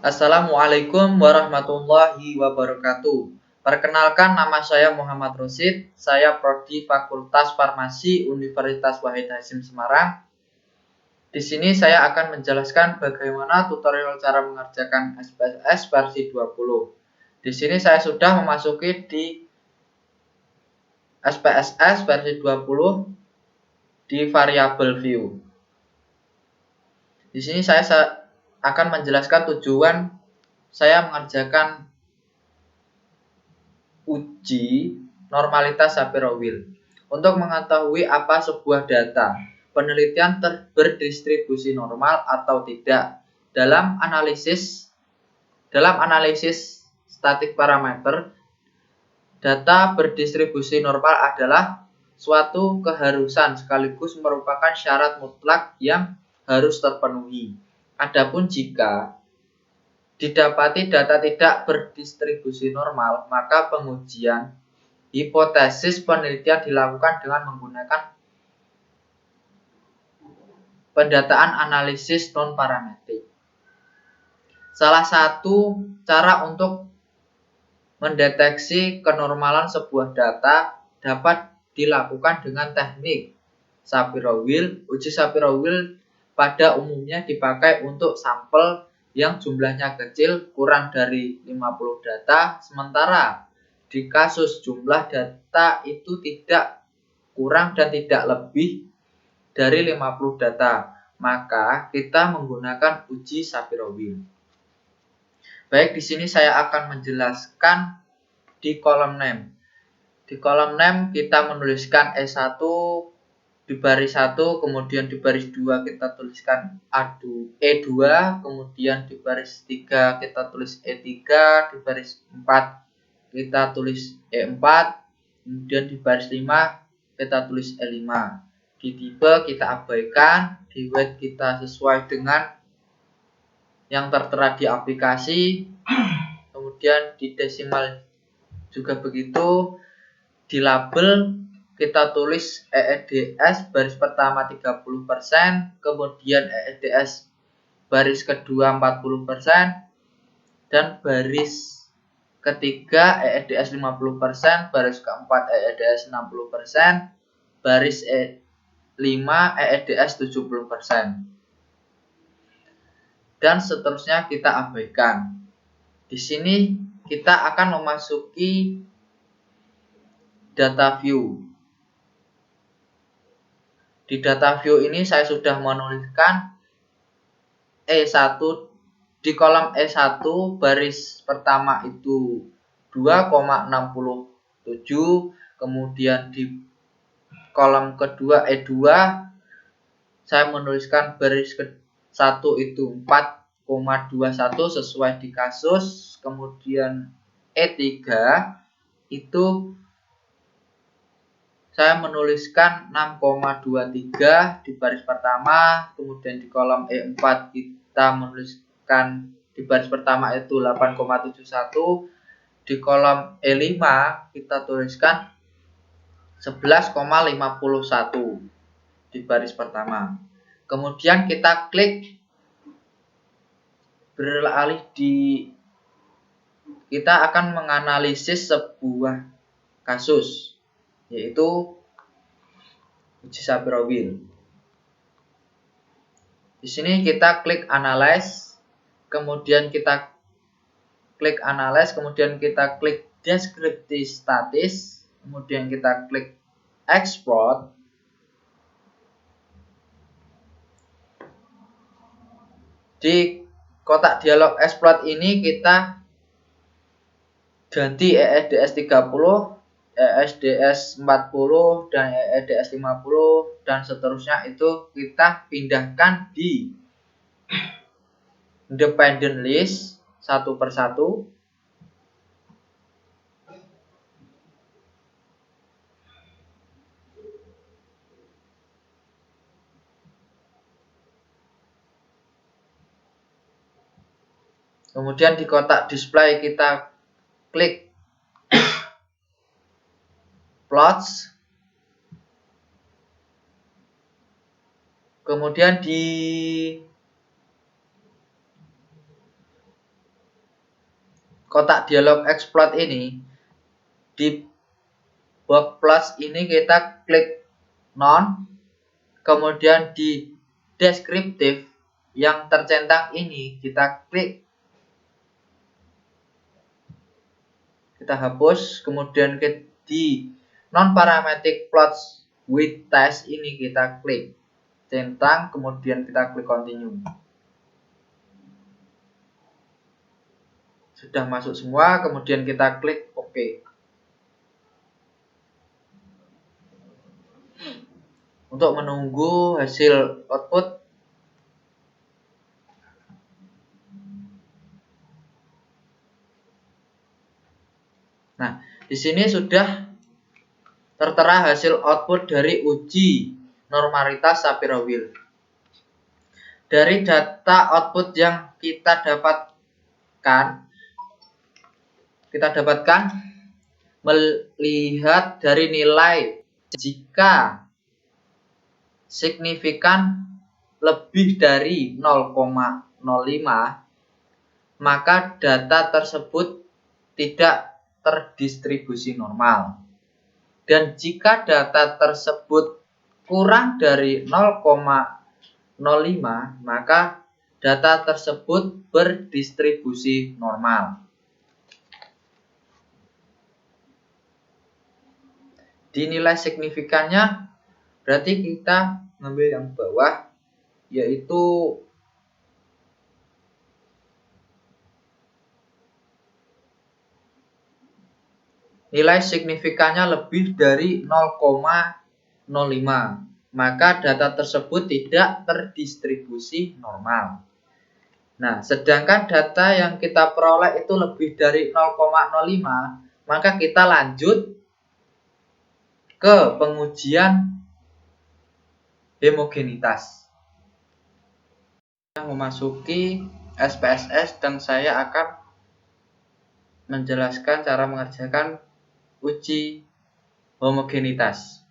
Assalamualaikum warahmatullahi wabarakatuh. Perkenalkan, nama saya Muhammad Rosid. Saya prodi Fakultas Farmasi Universitas Wahid Hasyim Semarang. Di sini saya akan menjelaskan bagaimana tutorial cara mengerjakan SPSS versi 20. Di sini saya sudah memasuki di SPSS versi 20 di variable view. Di sini saya akan menjelaskan tujuan saya mengerjakan uji normalitas Shapiro-Wilk. Untuk mengetahui apa sebuah data, penelitian berdistribusi normal atau tidak. Dalam analisis statik parameter, data berdistribusi normal adalah suatu keharusan sekaligus merupakan syarat mutlak yang harus terpenuhi. Adapun jika didapati data tidak berdistribusi normal, maka pengujian hipotesis penelitian dilakukan dengan menggunakan pendataan analisis non-parametrik. Salah satu cara untuk mendeteksi kenormalan sebuah data dapat dilakukan dengan teknik Shapiro-Wilk. Uji Shapiro-Wilk pada umumnya dipakai untuk sampel yang jumlahnya kecil, kurang dari 50 data, sementara di kasus jumlah data itu tidak kurang dan tidak lebih dari 50 data, maka kita menggunakan uji Shapiro-Wilk. Baik, di sini saya akan menjelaskan di kolom name. Di kolom name kita menuliskan E1 di baris 1, kemudian di baris 2 kita tuliskan E2, kemudian di baris 3 kita tulis E3, di baris 4 kita tulis E4, kemudian di baris 5 kita tulis E5. Di tipe kita abaikan, di weight kita sesuai dengan yang tertera di aplikasi, kemudian di desimal juga begitu. Di label kita tulis EEDS baris pertama 30%, kemudian EEDS baris kedua 40%, dan baris ketiga EEDS 50%, baris keempat EEDS 60%, baris E5 EEDS 70%. Dan seterusnya kita abaikan. Di sini kita akan memasuki data view. Di data view ini saya sudah menuliskan E1 di kolom E1 baris pertama itu 2,67, kemudian di kolom kedua E2 saya menuliskan baris ke-1 itu 4,21 sesuai di kasus, kemudian E3 itu saya menuliskan 6,23 di baris pertama, kemudian di kolom E4 kita menuliskan di baris pertama itu 8,71, di kolom E5 kita tuliskan 11,51 di baris pertama. Kemudian kita klik beralih kita akan menganalisis sebuah kasus, yaitu uji Shapiro-Wilk. Di sini kita klik analyze, kemudian kita klik analyze, kemudian kita klik deskripsi statis, kemudian kita klik export. Di kotak dialog export ini kita ganti EEDS 30, EEDS 40, dan EEDS 50, dan seterusnya itu kita pindahkan di independent list satu persatu. Kemudian di kotak display kita klik plots. Kemudian di kotak dialog exploit ini, di box plus ini kita klik none, kemudian di deskriptif yang tercentang ini kita klik, kita hapus, kemudian di non parametric plots with test ini kita klik centang, kemudian kita klik continue. Sudah masuk semua, kemudian kita klik OK. Untuk menunggu hasil output, nah di sini sudah tertera hasil output dari uji normalitas Shapiro-Wilk. Dari data output yang kita dapatkan melihat dari nilai jika signifikan lebih dari 0,05, maka data tersebut tidak terdistribusi normal. Dan jika data tersebut kurang dari 0,05, maka data tersebut berdistribusi normal. Di nilai signifikannya berarti kita ngambil yang bawah, yaitu nilai signifikannya lebih dari 0,05, maka data tersebut tidak terdistribusi normal. Nah, sedangkan data yang kita peroleh itu lebih dari 0,05, maka kita lanjut ke pengujian homogenitas. Saya memasuki SPSS dan saya akan menjelaskan cara mengerjakan uji homogenitas.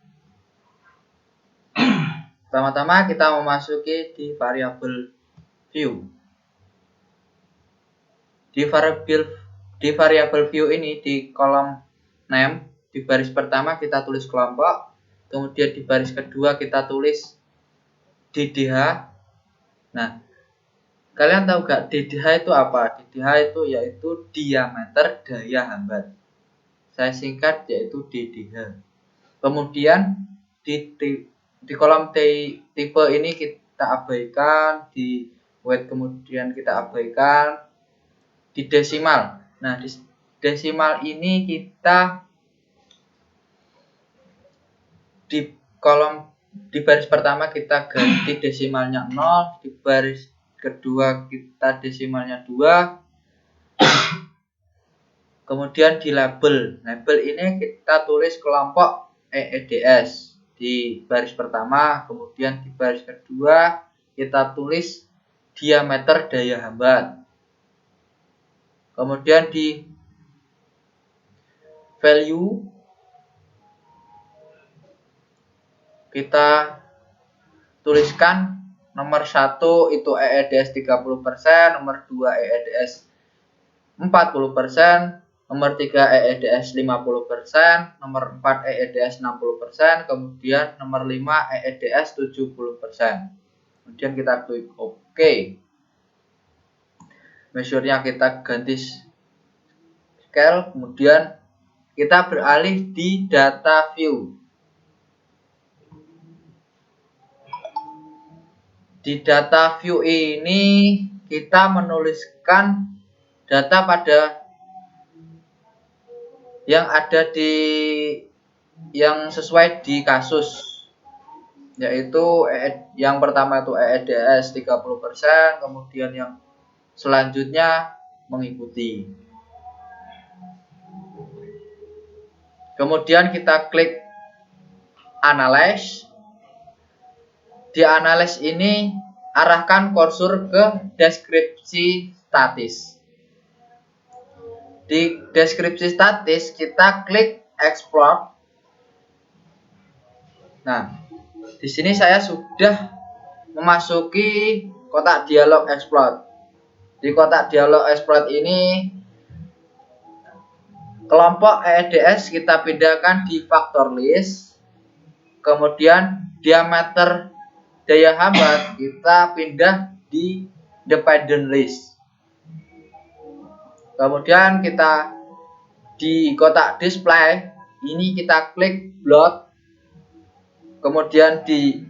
Pertama-tama kita memasuki di variabel view. Di variabel view ini di kolom name, di baris pertama kita tulis kelompok, kemudian di baris kedua kita tulis DDH. Nah, kalian tahu gak DDH itu apa? DDH itu yaitu diameter daya hambat. Saya singkat yaitu DDH. Kemudian di kolom tipe ini kita abaikan, di weight kemudian kita abaikan, di desimal. Nah, di desimal ini kita di baris pertama kita ganti desimalnya 0, di baris kedua kita desimalnya 2. Kemudian di label ini kita tulis kelompok EEDS di baris pertama, kemudian di baris kedua kita tulis diameter daya hambat. Kemudian di value kita tuliskan nomor 1 itu EEDS 30%, nomor 2 EEDS 40%, nomor 3 EEDS 50%, nomor 4 EEDS 60%, kemudian nomor 5 EEDS 70%. Kemudian kita klik OK. Measure-nya kita ganti scale, kemudian kita beralih di data view. Di data view ini kita menuliskan data pada yang ada di yang sesuai di kasus, yaitu yang pertama itu EEDS 30%, kemudian yang selanjutnya mengikuti. Kemudian kita klik analyze. Di analyze ini arahkan kursor ke deskripsi statis. Di deskripsi statis kita klik export. Nah, di sini saya sudah memasuki kotak dialog exploit. Di kotak dialog exploit ini Kelompok EEDS kita pindahkan di faktor list. Kemudian diameter daya hambat kita pindah di dependent list. Kemudian kita di kotak display ini kita klik blot. Kemudian di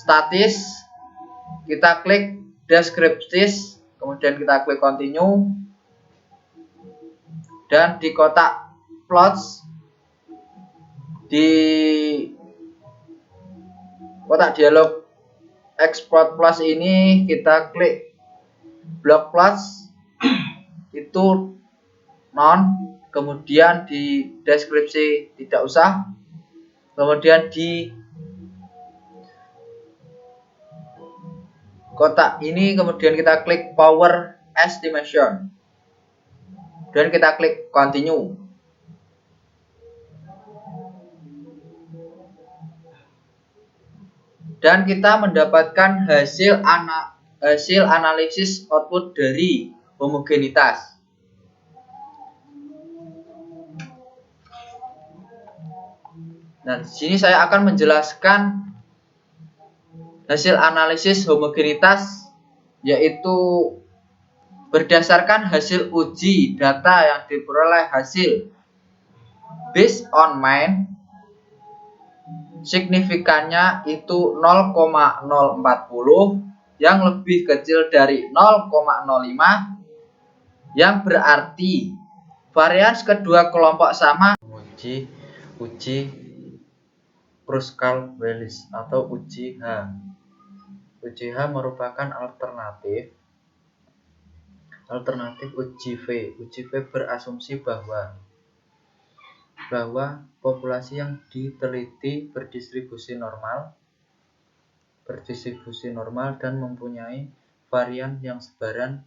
statis kita klik descriptive. Kemudian kita klik continue. Dan di kotak plots di kotak dialog export plus ini kita klik block plus itu non, kemudian di deskripsi tidak usah, kemudian di kotak ini kemudian kita klik power estimation dan kita klik continue. Dan kita mendapatkan hasil analisis output dari homogenitas. Nah, di sini saya akan menjelaskan hasil analisis homogenitas, yaitu berdasarkan hasil uji data yang diperoleh hasil based on main, signifikannya itu 0,040 yang lebih kecil dari 0,05, yang berarti varians kedua kelompok sama. Uji Kruskal-Wallis atau uji H. Uji H merupakan alternatif uji V. Uji V berasumsi bahwa populasi yang diteliti berdistribusi normal dan mempunyai varian yang sebaran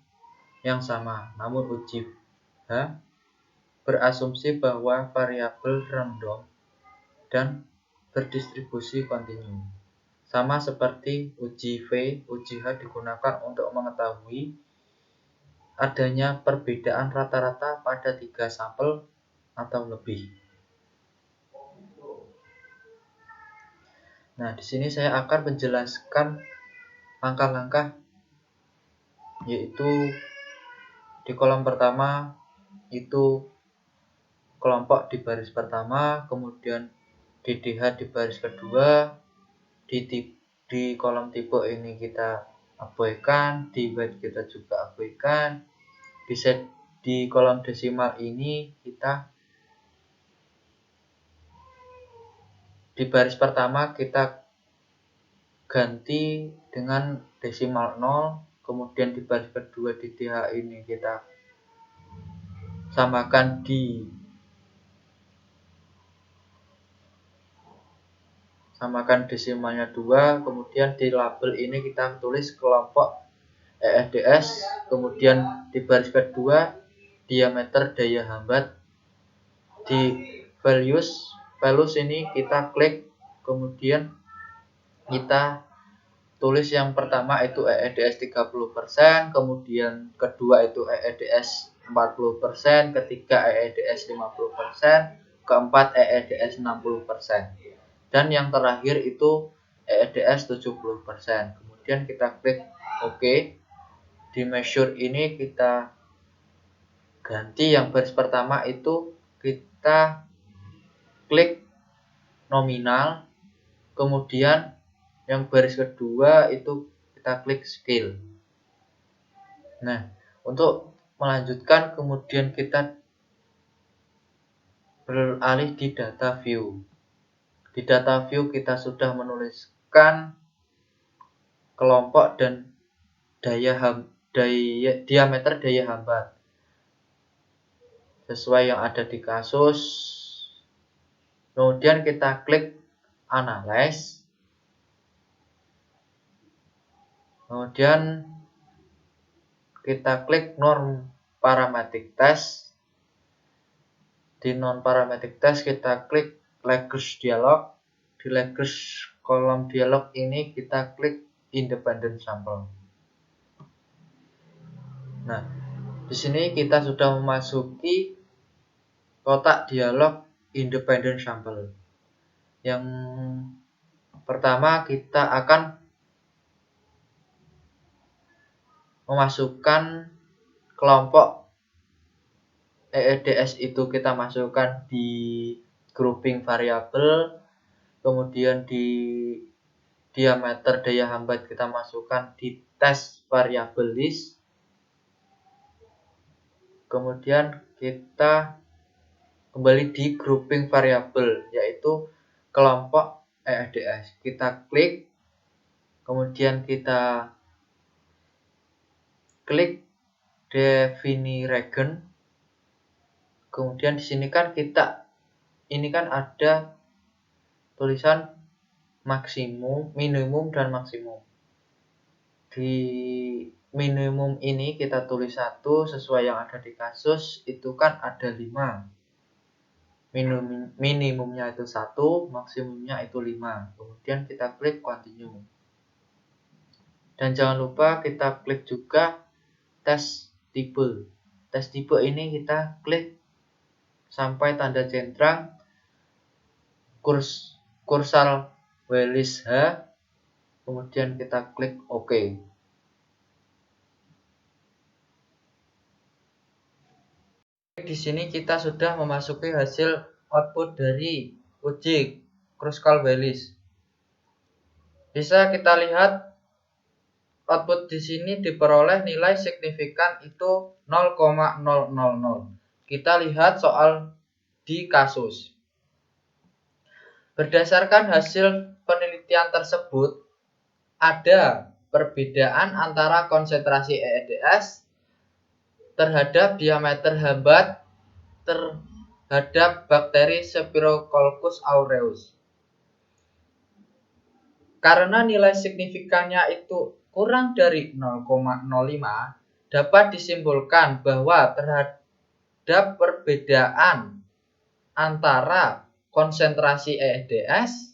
yang sama. Namun uji H berasumsi bahwa variabel random dan berdistribusi kontinu. Sama seperti uji V, uji H digunakan untuk mengetahui adanya perbedaan rata-rata pada 3 sampel atau lebih. Nah, di sini saya akan menjelaskan langkah-langkah, yaitu di kolom pertama itu kelompok di baris pertama, kemudian DDH di baris kedua, di kolom tipe ini kita abaikan, di weight kita juga abaikan, di kolom desimal ini kita di baris pertama kita ganti dengan desimal 0, kemudian di baris kedua di DH ini kita samakan desimalnya 2, kemudian di label ini kita tulis kelompok EEDS, kemudian di baris kedua diameter daya hambat, di values ini kita klik, kemudian kita tulis yang pertama itu EEDS 30%, kemudian kedua itu EEDS 40%, ketiga EEDS 50%, keempat EEDS 60%. Dan yang terakhir itu EEDS 70%. Kemudian kita klik OK. Di measure ini kita ganti yang baris pertama itu kita klik nominal. Kemudian yang baris kedua itu kita klik scale. Nah, untuk melanjutkan kemudian kita beralih di data view. Di data view kita sudah menuliskan kelompok dan diameter daya hambat sesuai yang ada di kasus. Kemudian kita klik analyze. Kemudian kita klik non parametric test. Di non parametric test kita klik Lagrange dialog. Di Lagrange kolom dialog ini kita klik independent sample. Nah, di sini kita sudah memasuki kotak dialog independent sample. Yang pertama kita akan memasukkan kelompok EEDS itu kita masukkan di grouping variabel, kemudian di diameter daya hambat kita masukkan di test variable list, kemudian kita kembali di grouping variabel yaitu kelompok EEDS. Kita klik, kemudian kita klik define region. Kemudian di sini kan ini kan ada tulisan maksimum, minimum dan maksimum. Di minimum ini kita tulis 1 sesuai yang ada di kasus, itu kan ada 5. Minimumnya itu 1, maksimumnya itu 5. Kemudian kita klik continue. Dan jangan lupa kita klik juga tes tipe. Tes tipe ini kita klik sampai tanda centang kursal Wallis H, kemudian kita klik OK. Di sini kita sudah memasuki hasil output dari uji Kruskal Wallis. Bisa kita lihat output di sini diperoleh nilai signifikan itu 0,000. Kita lihat soal di kasus. Berdasarkan hasil penelitian tersebut, ada perbedaan antara konsentrasi EEDS terhadap diameter hambat terhadap bakteri Staphylococcus aureus. Karena nilai signifikannya itu kurang dari 0,05, dapat disimpulkan bahwa terhadap perbedaan antara konsentrasi EEDS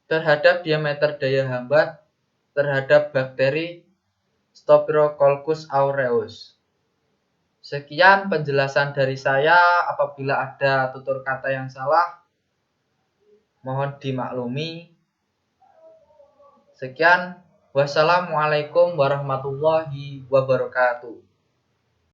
terhadap diameter daya hambat terhadap bakteri Staphylococcus aureus. Sekian penjelasan dari saya. Apabila ada tutur kata yang salah, mohon dimaklumi. Sekian. Wassalamualaikum warahmatullahi wabarakatuh.